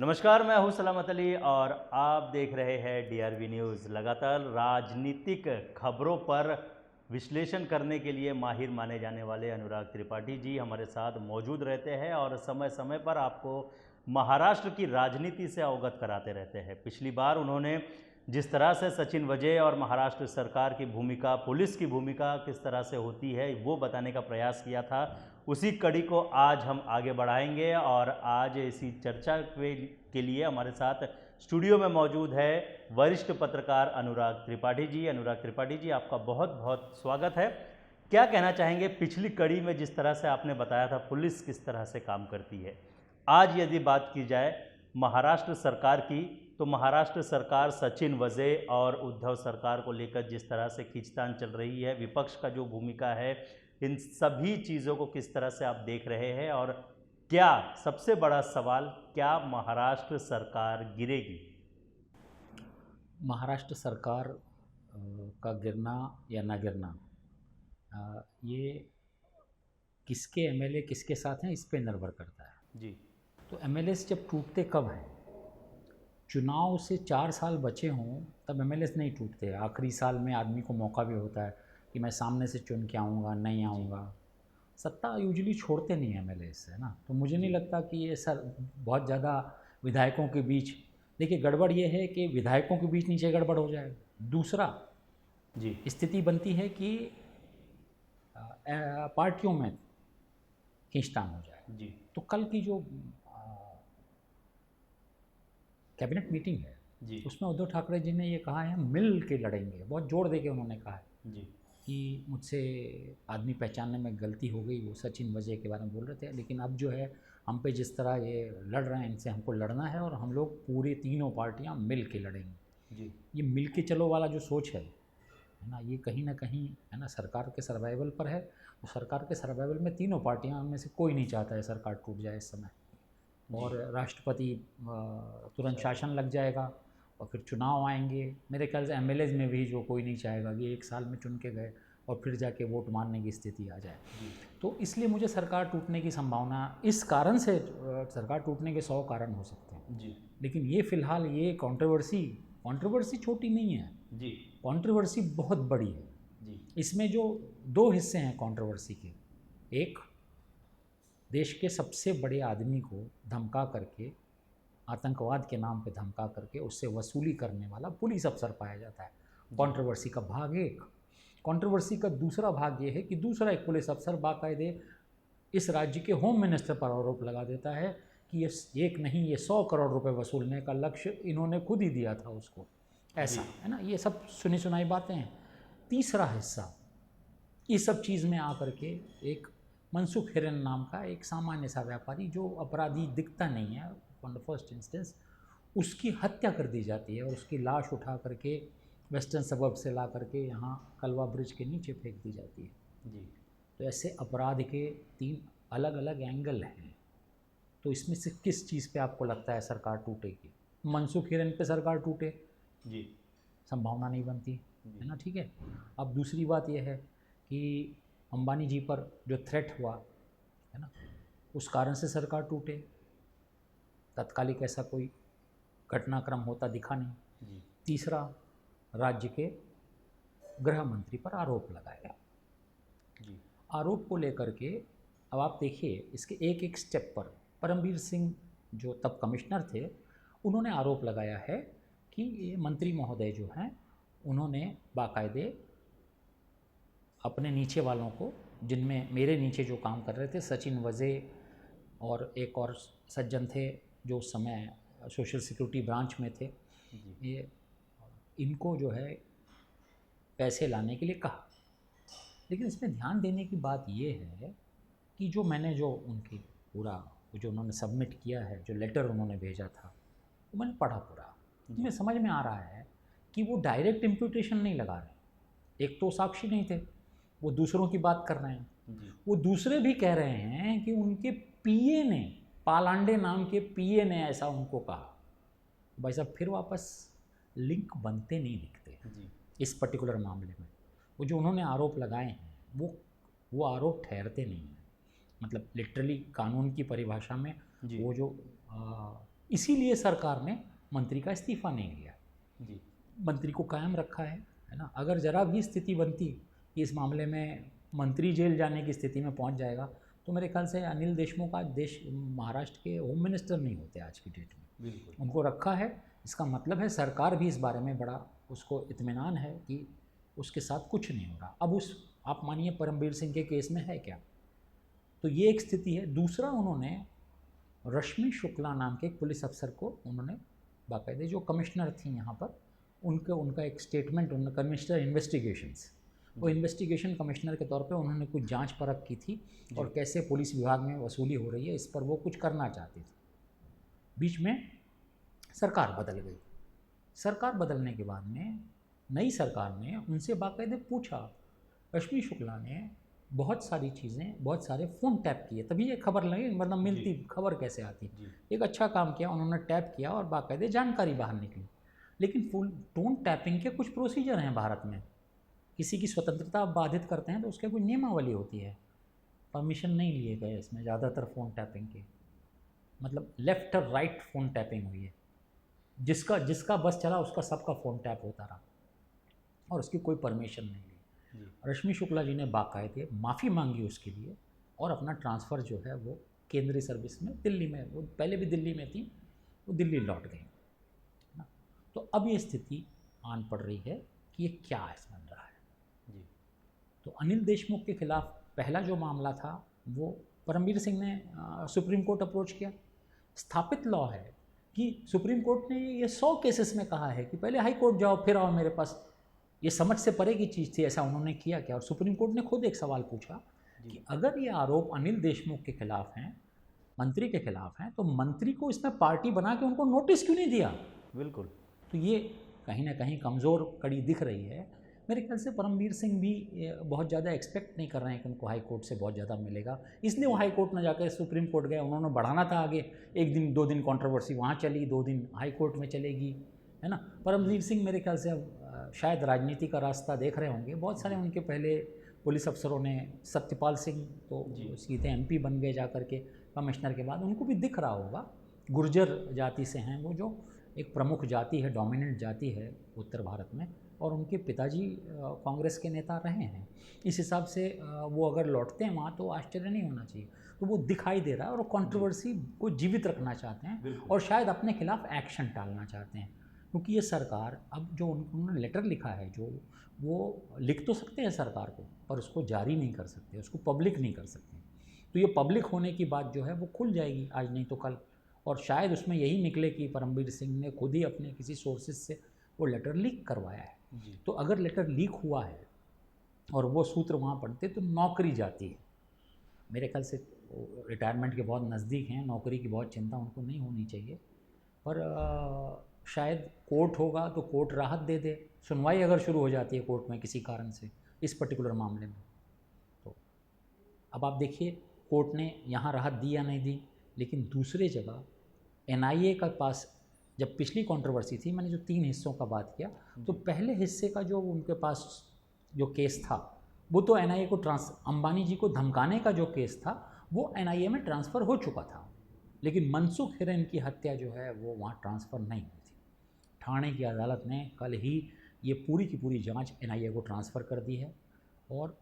नमस्कार, मैं हूं सलामत अली और आप देख रहे हैं डीआरवी न्यूज़। लगातार राजनीतिक खबरों पर विश्लेषण करने के लिए माहिर माने जाने वाले अनुराग त्रिपाठी जी हमारे साथ मौजूद रहते हैं और समय समय पर आपको महाराष्ट्र की राजनीति से अवगत कराते रहते हैं। पिछली बार उन्होंने जिस तरह से सचिन वजय और महाराष्ट्र सरकार की भूमिका, पुलिस की भूमिका किस तरह से होती है, वो बताने का प्रयास किया था। उसी कड़ी को आज हम आगे बढ़ाएंगे और आज इसी चर्चा के लिए हमारे साथ स्टूडियो में मौजूद है वरिष्ठ पत्रकार अनुराग त्रिपाठी जी। अनुराग त्रिपाठी जी, आपका बहुत बहुत स्वागत है। क्या कहना चाहेंगे, पिछली कड़ी में जिस तरह से आपने बताया था पुलिस किस तरह से काम करती है, आज यदि बात की जाए महाराष्ट्र सरकार की, तो महाराष्ट्र सरकार सचिन वजय और उद्धव सरकार को लेकर जिस तरह से खींचतान चल रही है, विपक्ष का जो भूमिका है, इन सभी चीज़ों को किस तरह से आप देख रहे हैं? और क्या सबसे बड़ा सवाल, क्या महाराष्ट्र सरकार गिरेगी? महाराष्ट्र सरकार का गिरना या ना गिरना, ये किसके एमएलए किसके साथ हैं इस पे निर्भर करता है। जी। तो एमएलएस जब टूटते कब हैं? चुनाव से 4 साल बचे हों तब एमएलएस नहीं टूटते। आखिरी साल में आदमी को मौका भी होता है कि मैं सामने से चुन के आऊँगा, नहीं आऊँगा। सत्ता यूजुअली छोड़ते नहीं एमएलएस, है ना। तो मुझे नहीं जी। लगता कि ये सर बहुत ज़्यादा विधायकों के बीच, देखिए गड़बड़ ये है कि विधायकों के बीच नीचे गड़बड़ हो जाए। दूसरा, जी। स्थिति बनती है कि पार्टियों में खींचतान हो जाए। जी। तो कल की जो कैबिनेट मीटिंग है, जी। उसमें उद्धव ठाकरे जी ने ये कहा है, हम मिल के लड़ेंगे। बहुत जोर दे के उन्होंने कहा है जी। कि मुझसे आदमी पहचानने में गलती हो गई। वो सचिन वजय के बारे में बोल रहे थे, लेकिन अब जो है हम पे जिस तरह ये लड़ रहे हैं, इनसे हमको लड़ना है और हम लोग पूरी तीनों पार्टियां मिल के लड़ेंगे। जी। ये मिल के चलो वाला जो सोच है ना, ये कहीं ना कहीं, है ना, सरकार के सर्वाइवल पर है। और सरकार के सर्वाइवल में तीनों पार्टियां में से कोई नहीं चाहता है सरकार टूट जाए इस समय। और राष्ट्रपति तुरंत शासन लग जाएगा और फिर चुनाव आएंगे। मेरे ख्याल से एमएलएज में भी जो कोई नहीं चाहेगा कि 1 साल में चुन के गए और फिर जाके वोट मारने की स्थिति आ जाए। तो इसलिए मुझे सरकार टूटने की संभावना, इस कारण से सरकार टूटने के 100 कारण हो सकते हैं। जी। लेकिन ये फ़िलहाल ये कंट्रोवर्सी छोटी नहीं है, जी। कंट्रोवर्सी बहुत बड़ी है। जी। इसमें जो 2 हिस्से हैं कंट्रोवर्सी के, एक, देश के सबसे बड़े आदमी को धमका करके, आतंकवाद के नाम पे धमका करके उससे वसूली करने वाला पुलिस अफसर पाया जाता है। कंट्रोवर्सी का भाग एक। कंट्रोवर्सी का दूसरा भाग ये है कि दूसरा एक पुलिस अफसर बाकायदे इस राज्य के होम मिनिस्टर पर आरोप लगा देता है कि ये एक नहीं, ये 100 करोड़ रुपए वसूलने का लक्ष्य इन्होंने खुद ही दिया था उसको, ऐसा, है ना। ये सब सुनी सुनाई बातें हैं। तीसरा हिस्सा, इस सब चीज़ में आकर के एक मनसुख हिरेन नाम का एक सामान्य सा व्यापारी, जो अपराधी दिखता नहीं है ऑन द फर्स्ट इंस्टेंस, उसकी हत्या कर दी जाती है और उसकी लाश उठा करके वेस्टर्न सबर्ब से ला करके यहाँ कलवा ब्रिज के नीचे फेंक दी जाती है। जी। तो ऐसे अपराध के 3 अलग अलग एंगल हैं। तो इसमें से किस चीज़ पे आपको लगता है सरकार टूटेगी? मनसुख हिरेन पे सरकार टूटे, जी। संभावना नहीं बनती, है ना, ठीक है। अब दूसरी बात यह है कि अंबानी जी पर जो थ्रेट हुआ, है ना, उस कारण से सरकार टूटे, तत्कालिक ऐसा कोई घटनाक्रम होता दिखा नहीं। जी। तीसरा, राज्य के गृह मंत्री पर आरोप लगाया। जी। आरोप को लेकर के अब आप देखिए, इसके एक एक स्टेप पर परमवीर सिंह जो तब कमिश्नर थे, उन्होंने आरोप लगाया है कि ये मंत्री महोदय जो हैं, उन्होंने बाकायदे अपने नीचे वालों को, जिनमें मेरे नीचे जो काम कर रहे थे सचिन वजय और एक और सज्जन थे जो उस समय सोशल सिक्योरिटी ब्रांच में थे, ये इनको जो है पैसे लाने के लिए कहा। लेकिन इसमें ध्यान देने की बात ये है कि जो मैंने जो उनकी पूरा जो उन्होंने सबमिट किया है, जो लेटर उन्होंने भेजा था, वो मैंने पढ़ा पूरा। मुझे समझ में आ रहा है कि वो डायरेक्ट इम्प्यूटेशन नहीं लगा रहे। एक तो साक्षी नहीं थे, वो दूसरों की बात कर रहे हैं। वो दूसरे भी कह रहे हैं कि उनके पीए ने, पालांडे नाम के पीए ने ऐसा उनको कहा। भाई साहब, फिर वापस लिंक बनते नहीं दिखते इस पर्टिकुलर मामले में। वो जो उन्होंने आरोप लगाए हैं, वो आरोप ठहरते नहीं हैं। मतलब लिटरली कानून की परिभाषा में वो जो इसीलिए सरकार ने मंत्री का इस्तीफा नहीं लिया, जी मंत्री को कायम रखा है ना। अगर ज़रा भी स्थिति बनती कि इस मामले में मंत्री जेल जाने की स्थिति में पहुंच जाएगा तो मेरे ख्याल से अनिल देशमुख आज महाराष्ट्र के होम मिनिस्टर नहीं होते आज की डेट में। बिल्कुल। उनको रखा है, इसका मतलब है सरकार भी इस बारे में बड़ा उसको इत्मीनान है कि उसके साथ कुछ नहीं हो रहा। अब आप मानिए परमबीर सिंह के केस में है क्या, तो ये एक स्थिति है। दूसरा, उन्होंने रश्मि शुक्ला नाम के एक पुलिस अफसर को उन्होंने बाकायदे, जो कमिश्नर थी यहाँ पर, उनका एक स्टेटमेंट, उन्होंने कमिश्नर इन्वेस्टिगेशंस, वो इन्वेस्टिगेशन कमिश्नर के तौर पे उन्होंने कुछ जांच परख की थी और कैसे पुलिस विभाग में वसूली हो रही है इस पर वो कुछ करना चाहती थी। बीच में सरकार बदल गई। सरकार बदलने के बाद में नई सरकार ने उनसे बाकायदे पूछा। रश्मि शुक्ला ने बहुत सारी चीज़ें, बहुत सारे फ़ोन टैप किए, तभी ये खबर लगी, मतलब मिलती खबर कैसे आती। एक अच्छा काम किया, उन्होंने टैप किया और बाकायदे जानकारी बाहर निकली। लेकिन फ़ोन टैपिंग के कुछ प्रोसीजर हैं भारत में। किसी की स्वतंत्रता बाधित करते हैं तो उसके कोई नियमावली होती है। परमिशन नहीं लिए गए इसमें ज़्यादातर फ़ोन टैपिंग के, मतलब लेफ़्ट और राइट फ़ोन टैपिंग हुई है। जिसका बस चला उसका सबका फ़ोन टैप होता रहा और उसकी कोई परमिशन नहीं ली। रश्मि शुक्ला जी ने बाकायदे माफ़ी मांगी उसके लिए और अपना ट्रांसफ़र जो है वो केंद्रीय सर्विस में दिल्ली में, वो पहले भी दिल्ली में थी, वो दिल्ली लौट गई ना। तो अब ये स्थिति आन पड़ रही है कि ये क्या ऐसा बन रहा है जी। तो अनिल देशमुख के खिलाफ पहला जो मामला था वो परमबीर सिंह ने सुप्रीम कोर्ट अप्रोच किया। स्थापित लॉ है कि सुप्रीम कोर्ट ने ये 100 केसेस में कहा है कि पहले हाई कोर्ट जाओ फिर आओ मेरे पास। ये समझ से परे की चीज़ थी, ऐसा उन्होंने किया क्या? और सुप्रीम कोर्ट ने खुद एक सवाल पूछा कि अगर ये आरोप अनिल देशमुख के खिलाफ हैं, मंत्री के खिलाफ हैं, तो मंत्री को इसमें पार्टी बना के उनको नोटिस क्यों नहीं दिया? बिल्कुल। तो ये कहीं ना कहीं कमज़ोर कड़ी दिख रही है। मेरे ख्याल से परमबीर सिंह भी बहुत ज़्यादा एक्सपेक्ट नहीं कर रहे हैं कि उनको हाई कोर्ट से बहुत ज़्यादा मिलेगा, इसलिए वो हाई कोर्ट न जाकर सुप्रीम कोर्ट गए। उन्होंने बढ़ाना था आगे, 1 दिन 2 दिन कंट्रोवर्सी वहाँ चली, 2 दिन हाई कोर्ट में चलेगी, है ना। परमबीर सिंह मेरे ख्याल से अब शायद राजनीति का रास्ता देख रहे होंगे। बहुत सारे उनके पहले पुलिस अफसरों ने, सत्यपाल सिंह तो सीधे MP बन गए जाकर के कमिश्नर के बाद, उनको भी दिख रहा होगा। गुर्जर जाति से हैं वो, जो एक प्रमुख जाति है, डोमिनेंट जाति है उत्तर भारत में, और उनके पिताजी कांग्रेस के नेता रहे हैं। इस हिसाब से वो अगर लौटते हैं वहाँ तो आश्चर्य नहीं होना चाहिए। तो वो दिखाई दे रहा है और कंट्रोवर्सी को जीवित रखना चाहते हैं और शायद अपने खिलाफ एक्शन टालना चाहते हैं, क्योंकि ये सरकार अब जो उन्होंने लेटर लिखा है, जो वो लिख तो सकते हैं सरकार को, पर उसको जारी नहीं कर सकते, उसको पब्लिक नहीं कर सकते। तो ये पब्लिक होने की बात जो है वो खुल जाएगी आज नहीं तो कल, और शायद उसमें यही निकले कि परमबीर सिंह ने खुद ही अपने किसी सोर्सेज से वो लेटर लीक करवाया है। तो अगर लेटर लीक हुआ है और वो सूत्र वहाँ पढ़ते तो नौकरी जाती है। मेरे ख्याल से रिटायरमेंट के बहुत नज़दीक हैं, नौकरी की बहुत चिंता उनको नहीं होनी चाहिए, पर शायद कोर्ट होगा तो कोर्ट राहत दे दे। सुनवाई अगर शुरू हो जाती है कोर्ट में किसी कारण से इस पर्टिकुलर मामले में, तो अब आप देखिए कोर्ट ने यहाँ राहत दी या नहीं दी। लेकिन दूसरे जगह NIA का पास जब पिछली कंट्रोवर्सी थी, मैंने जो 3 हिस्सों का बात किया, तो पहले हिस्से का जो उनके पास जो केस था वो तो NIA को अंबानी जी को धमकाने का जो केस था वो NIA में ट्रांसफ़र हो चुका था, लेकिन मनसुख हिरेन की हत्या जो है वो वहाँ ट्रांसफ़र नहीं हुई थी। ठाणे की अदालत ने कल ही ये पूरी की पूरी जांच NIA को ट्रांसफ़र कर दी है और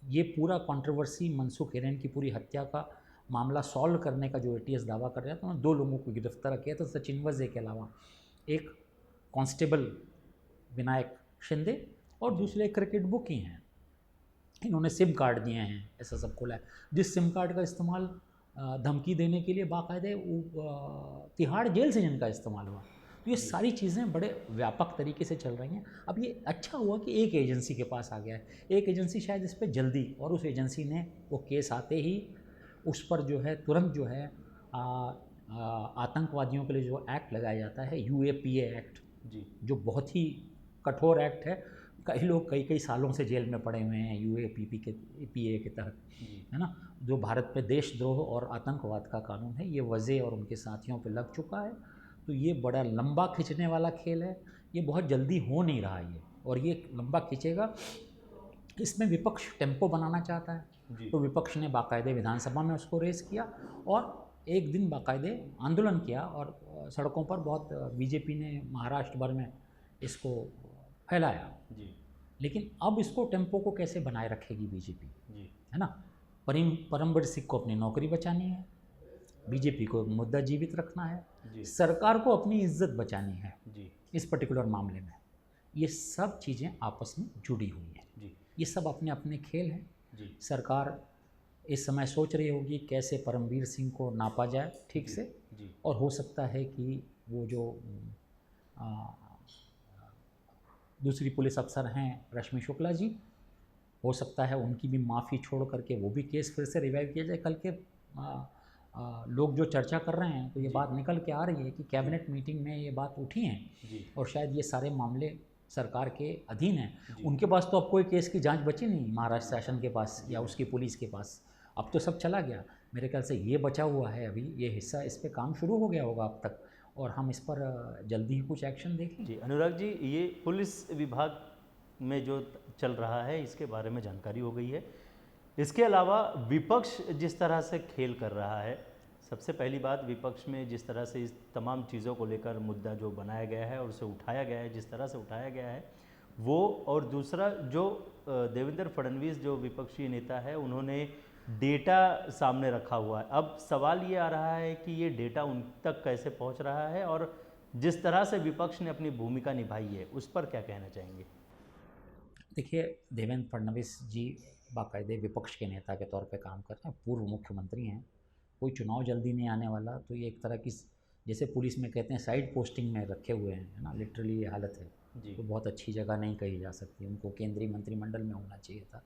ये पूरा कंट्रोवर्सी मनसुख हिरेन की पूरी हत्या का मामला सॉल्व करने का जो ATS दावा कर रहा था, उन्होंने 2 लोगों को गिरफ्तार किया था, सचिन वजे के अलावा एक कांस्टेबल विनायक शिंदे और दूसरे क्रिकेट बुकी हैं। इन्होंने सिम कार्ड दिए हैं, ऐसा सब खोला है, जिस सिम कार्ड का इस्तेमाल धमकी देने के लिए बाकायदे तिहाड़ जेल से जिनका इस्तेमाल हुआ। तो ये सारी चीज़ें बड़े व्यापक तरीके से चल रही हैं। अब ये अच्छा हुआ कि एक एजेंसी के पास आ गया है, एक एजेंसी शायद इस पर जल्दी, और उस एजेंसी ने वो केस आते ही उस पर जो है तुरंत जो है आतंकवादियों के लिए जो एक्ट लगाया जाता है UAPA एक्ट जी, जो बहुत ही कठोर एक्ट है। कई लोग कई सालों से जेल में पड़े हुए हैं UAPA के तहत, है ना, जो भारत में देशद्रोह और आतंकवाद का कानून है, ये वज़े और उनके साथियों पे लग चुका है। तो ये बड़ा लंबा खींचने वाला खेल है, ये बहुत जल्दी हो नहीं रहा है, और ये लंबा खींचेगा। इसमें विपक्ष टेम्पो बनाना चाहता है, तो विपक्ष ने बाकायदे विधानसभा में उसको रेस किया और एक दिन बाकायदे आंदोलन किया और सड़कों पर बहुत बीजेपी ने महाराष्ट्र भर में इसको फैलाया जी लेकिन अब इसको टेम्पो को कैसे बनाए रखेगी बीजेपी, जी है ना। परमवीर सिंह को अपनी नौकरी बचानी है, बीजेपी को मुद्दा जीवित रखना है, जी सरकार को अपनी इज्जत बचानी है जी इस पर्टिकुलर मामले में। ये सब चीज़ें आपस में जुड़ी हुई हैं, जी ये सब अपने अपने खेल हैं। जी सरकार इस समय सोच रही होगी कैसे परमवीर सिंह को नापा जाए ठीक जी से, जी और हो सकता है कि वो जो आ, दूसरी पुलिस अफसर हैं रश्मि शुक्ला जी, हो सकता है उनकी भी माफ़ी छोड़ करके वो भी केस फिर से रिवाइव किया जाए। कल के लोग जो चर्चा कर रहे हैं तो ये जी। बात निकल के आ रही है कि कैबिनेट मीटिंग में ये बात उठी है जी और शायद ये सारे मामले सरकार के अधीन हैं। जी। उनके पास तो अब कोई केस की जांच बची नहीं, महाराष्ट्र शासन के पास या उसकी पुलिस के पास, अब तो सब चला गया। मेरे ख्याल से ये बचा हुआ है अभी, ये हिस्सा, इस पे काम शुरू हो गया होगा अब तक, और हम इस पर जल्दी ही कुछ एक्शन देखेंगे। जी अनुराग जी, ये पुलिस विभाग में जो चल रहा है इसके बारे में जानकारी हो गई है। इसके अलावा विपक्ष जिस तरह से खेल कर रहा है, सबसे पहली बात विपक्ष में जिस तरह से इस तमाम चीज़ों को लेकर मुद्दा जो बनाया गया है और उसे उठाया गया है, जिस तरह से उठाया गया है वो, और दूसरा जो देवेंद्र फडणवीस जो विपक्षी नेता है उन्होंने डेटा सामने रखा हुआ है। अब सवाल ये आ रहा है कि ये डेटा उन तक कैसे पहुंच रहा है और जिस तरह से विपक्ष ने अपनी भूमिका निभाई है उस पर क्या कहना चाहेंगे? देखिए, देवेंद्र फडणवीस जी बाकायदे विपक्ष के नेता के तौर पे काम कर रहे हैं, पूर्व मुख्यमंत्री हैं, कोई चुनाव जल्दी नहीं आने वाला, तो ये एक तरह की, जैसे पुलिस में कहते हैं, साइड पोस्टिंग में रखे हुए हैं, है ना, लिटरली ये हालत है। जी तो बहुत अच्छी जगह नहीं कही जा सकती, उनको केंद्रीय मंत्रिमंडल में होना चाहिए था,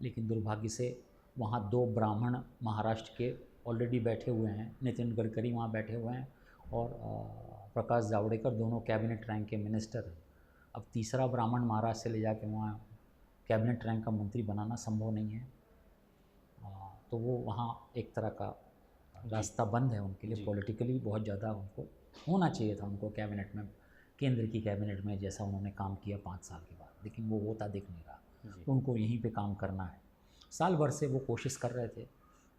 लेकिन दुर्भाग्य से वहाँ 2 ब्राह्मण महाराष्ट्र के ऑलरेडी बैठे हुए हैं, नितिन गडकरी वहाँ बैठे हुए हैं और प्रकाश जावड़ेकर, दोनों कैबिनेट रैंक के मिनिस्टर हैं। अब तीसरा ब्राह्मण महाराष्ट्र से ले जाके वहाँ कैबिनेट रैंक का मंत्री बनाना संभव नहीं है, तो वो वहाँ एक तरह का रास्ता बंद है उनके लिए। पॉलिटिकली बहुत ज़्यादा उनको होना चाहिए था, उनको कैबिनेट में, केंद्र की कैबिनेट में, जैसा उन्होंने काम किया 5 साल के बाद, लेकिन वो होता दिख नहीं रहा, तो उनको यहीं पे काम करना है। साल भर से वो कोशिश कर रहे थे,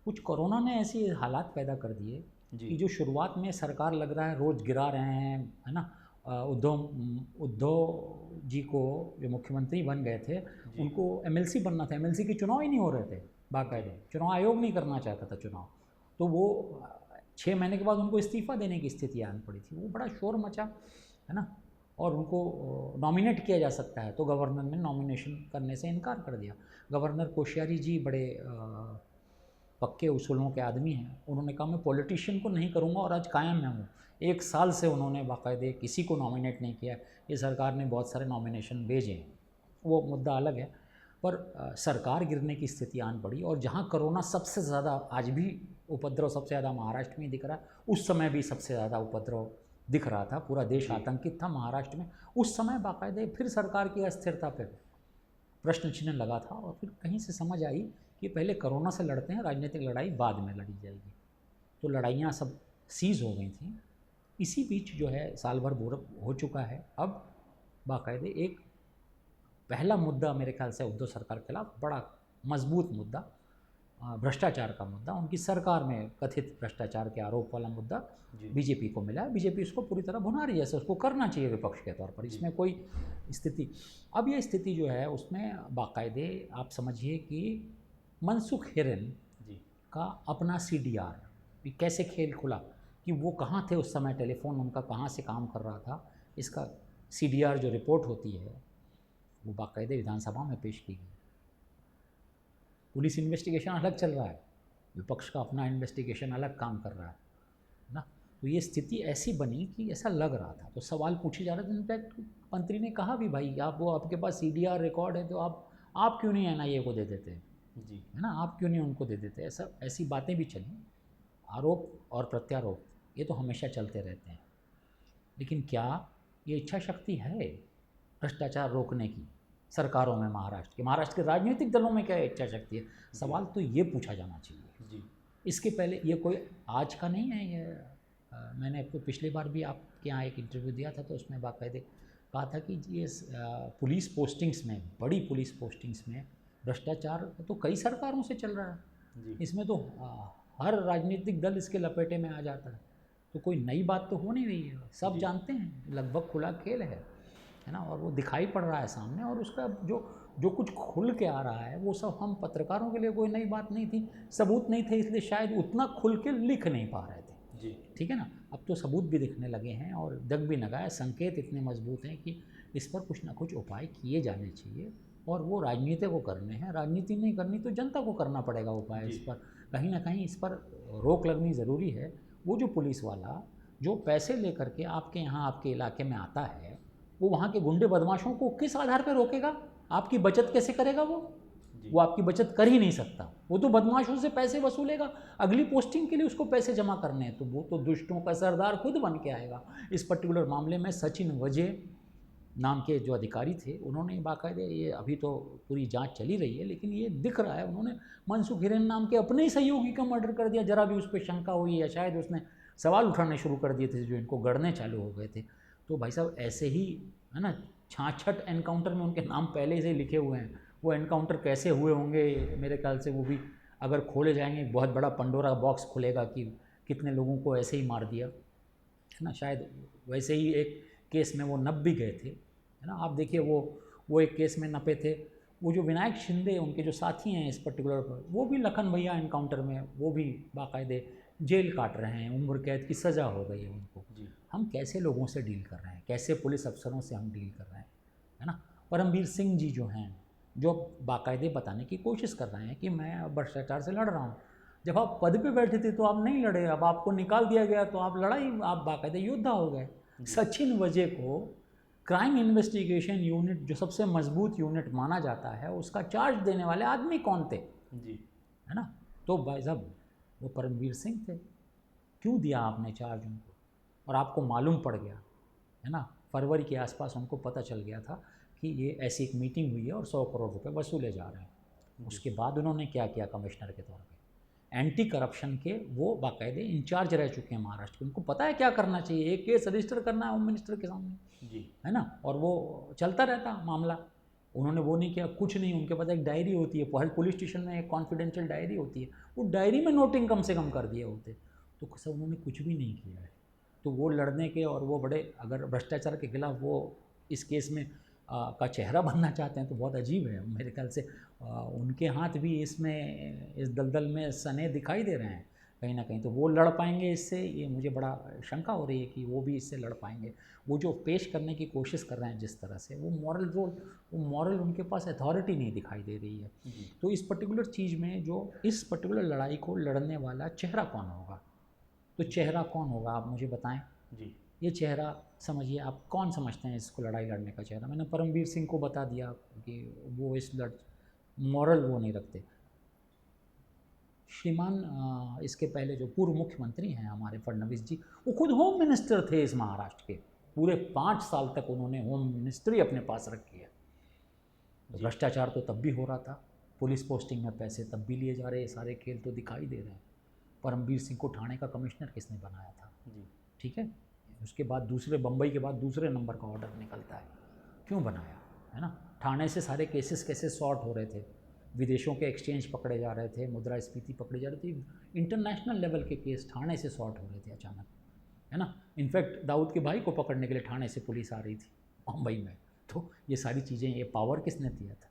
कुछ कोरोना ने ऐसी हालात पैदा कर दिए कि जो शुरुआत में सरकार लग रहा है रोज़ गिरा रहे हैं, है ना, उद्धव जी को जो मुख्यमंत्री बन गए थे उनको एमएलसी बनना था, एमएलसी के चुनाव ही नहीं हो रहे थे, बाकायदे चुनाव आयोग नहीं करना चाहता था चुनाव, तो वो 6 महीने के बाद उनको इस्तीफ़ा देने की स्थिति आनी पड़ी थी। वो बड़ा शोर मचा, है ना, और उनको नॉमिनेट किया जा सकता है, तो गवर्नर ने नॉमिनेशन करने से इनकार कर दिया। गवर्नर कोश्यारी जी बड़े पक्के उसूलों के आदमी हैं, उन्होंने कहा मैं पॉलिटिशियन को नहीं करूँगा, और आज कायम है वो। 1 साल से उन्होंने बाकायदे किसी को नॉमिनेट नहीं किया। ये सरकार ने बहुत सारे नॉमिनेशन भेजे हैं, वो मुद्दा अलग है, पर सरकार गिरने की स्थिति आन पड़ी। और जहाँ कोरोना सबसे ज़्यादा, आज भी उपद्रव सबसे ज़्यादा महाराष्ट्र में दिख रहा है, उस समय भी सबसे ज़्यादा उपद्रव दिख रहा था, पूरा देश आतंकित था महाराष्ट्र में उस समय। बाकायदे फिर सरकार की अस्थिरता पर प्रश्न चिन्ह लगा था, और फिर कहीं से समझ आई कि पहले कोरोना से लड़ते हैं, राजनीतिक लड़ाई बाद में लड़ी जाएगी, तो लड़ाइयाँ सब सीज़ हो गई थी। इसी बीच जो है साल भर हो चुका है, अब बाकायदे एक पहला मुद्दा मेरे ख्याल से उद्धव सरकार के खिलाफ बड़ा मजबूत मुद्दा, भ्रष्टाचार का मुद्दा, उनकी सरकार में कथित भ्रष्टाचार के आरोप वाला मुद्दा बीजेपी को मिला है। बीजेपी उसको पूरी तरह भुना रही है, जैसे उसको करना चाहिए विपक्ष के तौर पर, इसमें कोई स्थिति। अब ये स्थिति जो है उसमें बाकायदे आप समझिए कि मनसुख हिरेन का अपना CDR, कैसे खेल खुला कि वो कहाँ थे उस समय, टेलीफोन उनका कहाँ से काम कर रहा था, इसका CDR जो रिपोर्ट होती है वो बाकायदे विधानसभा में पेश की गई। पुलिस इन्वेस्टिगेशन अलग चल रहा है, विपक्ष का अपना इन्वेस्टिगेशन अलग काम कर रहा है ना, तो ये स्थिति ऐसी बनी कि ऐसा लग रहा था, तो सवाल पूछे जा रहे थे। इनफैक्ट मंत्री ने कहा भी, भाई आप, वो आपके पास CDR रिकॉर्ड है तो आप क्यों नहीं NIA को दे देते, जी, है ना, आप क्यों नहीं उनको दे देते, ऐसी बातें भी चली। आरोप और प्रत्यारोप ये तो हमेशा चलते रहते हैं, लेकिन क्या ये इच्छा शक्ति है भ्रष्टाचार रोकने की सरकारों में, महाराष्ट्र के राजनीतिक दलों में क्या इच्छा शक्ति है? सवाल तो ये पूछा जाना चाहिए जी। इसके पहले ये कोई आज का नहीं है, ये मैंने आपको पिछली बार भी आपके यहाँ एक इंटरव्यू दिया था, तो उसमें बाकायदे कहा था कि ये पुलिस पोस्टिंग्स में, बड़ी पुलिस पोस्टिंग्स में भ्रष्टाचार तो कई सरकारों से चल रहा है, इसमें तो हर राजनीतिक दल इसके लपेटे में आ जाता है। तो कोई नई बात तो हो नहीं रही है, सब जानते हैं, लगभग खुला खेल है ना, और वो दिखाई पड़ रहा है सामने। और उसका जो जो कुछ खुल के आ रहा है वो सब हम पत्रकारों के लिए कोई नई बात नहीं थी, सबूत नहीं थे, इसलिए शायद उतना खुल के लिख नहीं पा रहे थे जी। ठीक है ना। अब तो सबूत भी दिखने लगे हैं और दग भी लगा है, संकेत इतने मजबूत हैं कि इस पर कुछ ना कुछ उपाय किए जाने चाहिए। और वो राजनीति को करने हैं, राजनीति नहीं करनी तो जनता को करना पड़ेगा उपाय इस पर। कहीं ना कहीं इस पर रोक लगनी ज़रूरी है। वो जो पुलिस वाला जो पैसे लेकर के आपके यहाँ आपके इलाके में आता है, वो वहाँ के गुंडे बदमाशों को किस आधार पर रोकेगा? आपकी बचत कैसे करेगा वो आपकी बचत कर ही नहीं सकता। वो तो बदमाशों से पैसे वसूलेगा, अगली पोस्टिंग के लिए उसको पैसे जमा करने हैं, तो वो तो दुष्टों का सरदार खुद बन के आएगा। इस पर्टिकुलर मामले में सचिन वजय नाम के जो अधिकारी थे, उन्होंने बाकायदे, ये अभी तो पूरी जांच चली रही है, लेकिन ये दिख रहा है उन्होंने मनसुख हिरेन नाम के अपने ही सहयोगी का मर्डर कर दिया। जरा भी उस पर शंका हुई या शायद उसने सवाल उठाने शुरू कर दिए थे जो इनको गढ़ने चालू हो गए थे। तो भाई साहब ऐसे ही है ना, 66 एनकाउंटर में उनके नाम पहले से लिखे हुए हैं। वो एनकाउंटर कैसे हुए होंगे, मेरे ख्याल से वो भी अगर खोले जाएंगे, बहुत बड़ा पंडोरा बॉक्स खुलेगा कि कितने लोगों को ऐसे ही मार दिया है ना। शायद वैसे ही एक केस में वो नप भी गए थे है ना। आप देखिए वो एक केस में नपे थे। वो जो विनायक शिंदे उनके जो साथी हैं इस पर्टिकुलर पर, वो भी लखन भैया एनकाउंटर में वो भी बाकायदे जेल काट रहे हैं, उम्र कैद की सज़ा हो गई है उनको। हम कैसे लोगों से डील कर रहे हैं, कैसे पुलिस अफसरों से हम डील कर रहे हैं है ना। परमवीर सिंह जी जो हैं, जो बाकायदे बताने की कोशिश कर रहे हैं कि मैं भ्रष्टाचार से लड़ रहा हूँ। जब आप पद पे बैठे थे तो आप नहीं लड़े, अब आपको निकाल दिया गया तो आप लड़ाई, आप बाकायदे योद्धा हो गए। सचिन वजय को क्राइम इन्वेस्टिगेशन यूनिट, जो सबसे मजबूत यूनिट माना जाता है, उसका चार्ज देने वाले आदमी कौन थे जी, है ना। तो भाई साहब वो परमवीर सिंह थे। क्यों दिया आपने चार्ज उनको? और आपको मालूम पड़ गया है ना, फरवरी के आसपास उनको पता चल गया था कि ये ऐसी एक मीटिंग हुई है और 100 करोड़ रुपए वसूले जा रहे हैं। उसके बाद उन्होंने क्या किया? कमिश्नर के तौर पे एंटी करप्शन के वो बाकायदे इंचार्ज रह चुके हैं महाराष्ट्र के। उनको पता है क्या करना चाहिए, एक केस रजिस्टर करना है होम मिनिस्टर के सामने जी, है ना, और वो चलता रहता मामला। उन्होंने वो नहीं किया, कुछ नहीं। उनके पास एक डायरी होती है, हर पुलिस स्टेशन में एक कॉन्फिडेंशियल डायरी होती है, वो डायरी में नोटिंग कम से कम कर दिए होते। तो सब उन्होंने कुछ भी नहीं किया है। तो वो लड़ने के और वो बड़े, अगर भ्रष्टाचार के खिलाफ वो इस केस में का चेहरा बनना चाहते हैं तो बहुत अजीब है। मेरे ख्याल से उनके हाथ भी इसमें, इस दलदल में सने दिखाई दे रहे हैं कहीं ना कहीं। तो वो लड़ पाएंगे इससे, ये मुझे बड़ा शंका हो रही है कि वो भी इससे लड़ पाएंगे। वो जो पेश करने की कोशिश कर रहे हैं जिस तरह से, वो मॉरल रोल, वो मॉरल उनके पास अथॉरिटी नहीं दिखाई दे रही है। तो इस पर्टिकुलर चीज़ में जो इस पर्टिकुलर लड़ाई को लड़ने वाला चेहरा कौन होगा, तो चेहरा कौन होगा आप मुझे बताएं। जी, ये चेहरा समझिए, आप कौन समझते हैं इसको लड़ाई लड़ने का चेहरा? मैंने परमवीर सिंह को बता दिया कि वो इस मॉरल वो नहीं रखते। श्रीमान इसके पहले जो पूर्व मुख्यमंत्री हैं हमारे फडणवीस जी, वो खुद होम मिनिस्टर थे इस महाराष्ट्र के। पूरे 5 साल तक उन्होंने होम मिनिस्ट्री अपने पास रखी है। तो भ्रष्टाचार तो तब भी हो रहा था, पुलिस पोस्टिंग में पैसे तब भी लिए जा रहे हैं, सारे खेल तो दिखाई दे रहे हैं। परमवीर सिंह को ठाणे का कमिश्नर किसने बनाया था? ठीक है, उसके बाद दूसरे, बम्बई के बाद दूसरे नंबर का ऑर्डर निकलता है, क्यों बनाया है ना। ठाणे से सारे केसेस कैसे सॉर्ट हो रहे थे, विदेशों के एक्सचेंज पकड़े जा रहे थे, मुद्रास्फीति पकड़ी जा रही थी, इंटरनेशनल लेवल के केस ठाणे से सॉर्ट हो रहे थे अचानक है ना। इनफैक्ट दाऊद के भाई को पकड़ने के लिए ठाणे से पुलिस आ रही थी मुंबई में। तो ये सारी चीज़ें, ये पावर किसने दिया था?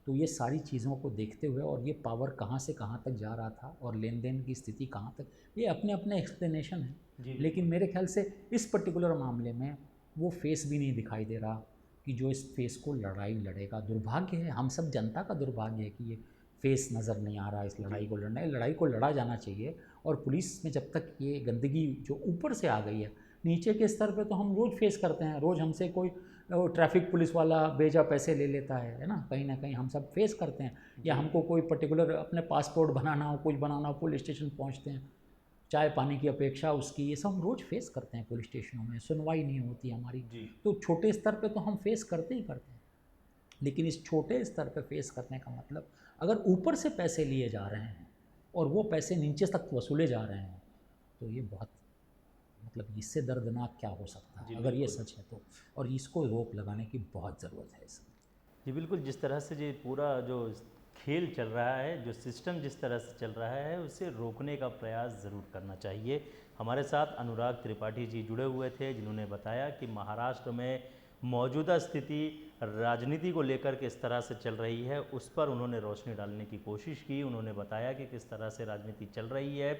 तो ये सारी चीज़ों को देखते हुए, और ये पावर कहाँ से कहाँ तक जा रहा था और लेन देन की स्थिति कहाँ तक, ये अपने अपने एक्सप्लेनेशन है। लेकिन मेरे ख्याल से इस पर्टिकुलर मामले में वो फेस भी नहीं दिखाई दे रहा कि जो इस फेस को लड़ाई लड़ेगा। दुर्भाग्य है, हम सब जनता का दुर्भाग्य है कि ये फेस नज़र नहीं आ रहा इस लड़ाई को लड़ना। लड़ाई को लड़ा जाना चाहिए। और पुलिस में जब तक ये गंदगी जो ऊपर से आ गई है, नीचे के स्तर पे तो हम रोज़ फेस करते हैं। रोज़ हमसे कोई ट्रैफिक पुलिस वाला बेजा पैसे ले लेता है ना, कहीं ना कहीं हम सब फेस करते हैं। या हमको कोई पर्टिकुलर अपने पासपोर्ट बनाना हो, कुछ बनाना हो, पुलिस स्टेशन पहुंचते हैं, चाय पानी की अपेक्षा उसकी, ये सब हम रोज़ फेस करते हैं पुलिस स्टेशनों में, सुनवाई नहीं होती हमारी। तो छोटे स्तर पे तो हम फेस करते ही करते हैं। लेकिन इस छोटे स्तर पे फेस करने का मतलब, अगर ऊपर से पैसे लिए जा रहे हैं और वो पैसे नीचे तक वसूले जा रहे हैं, तो ये बहुत, मतलब इससे दर्दनाक क्या हो सकता है अगर ये सच है तो। और इसको रोक लगाने की बहुत ज़रूरत है इसमें। जी बिल्कुल, जिस तरह से ये पूरा जो खेल चल रहा है, जो सिस्टम जिस तरह से चल रहा है, उसे रोकने का प्रयास ज़रूर करना चाहिए। हमारे साथ अनुराग त्रिपाठी जी जुड़े हुए थे, जिन्होंने बताया कि महाराष्ट्र में मौजूदा स्थिति राजनीति को लेकर किस तरह से चल रही है, उस पर उन्होंने रोशनी डालने की कोशिश की। उन्होंने बताया कि किस तरह से राजनीति चल रही है,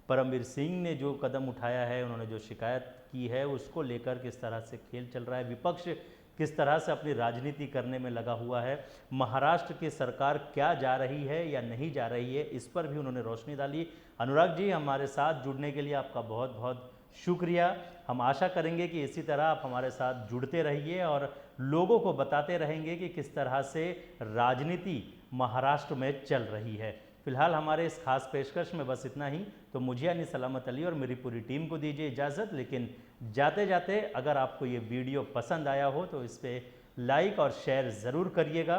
परमवीर सिंह ने जो कदम उठाया है, उन्होंने जो शिकायत की है, उसको लेकर किस तरह से खेल चल रहा है, विपक्ष किस तरह से अपनी राजनीति करने में लगा हुआ है, महाराष्ट्र की सरकार क्या जा रही है या नहीं जा रही है, इस पर भी उन्होंने रोशनी डाली। अनुराग जी, हमारे साथ जुड़ने के लिए आपका बहुत बहुत शुक्रिया। हम आशा करेंगे कि इसी तरह आप हमारे साथ जुड़ते रहिए और लोगों को बताते रहेंगे कि किस तरह से राजनीति महाराष्ट्र में चल रही है। फिलहाल हमारे इस खास पेशकश में बस इतना ही। तो मुझे यानी सलामत अली और मेरी पूरी टीम को दीजिए इजाज़त। लेकिन जाते जाते अगर आपको ये वीडियो पसंद आया हो तो इस पर लाइक और शेयर ज़रूर करिएगा।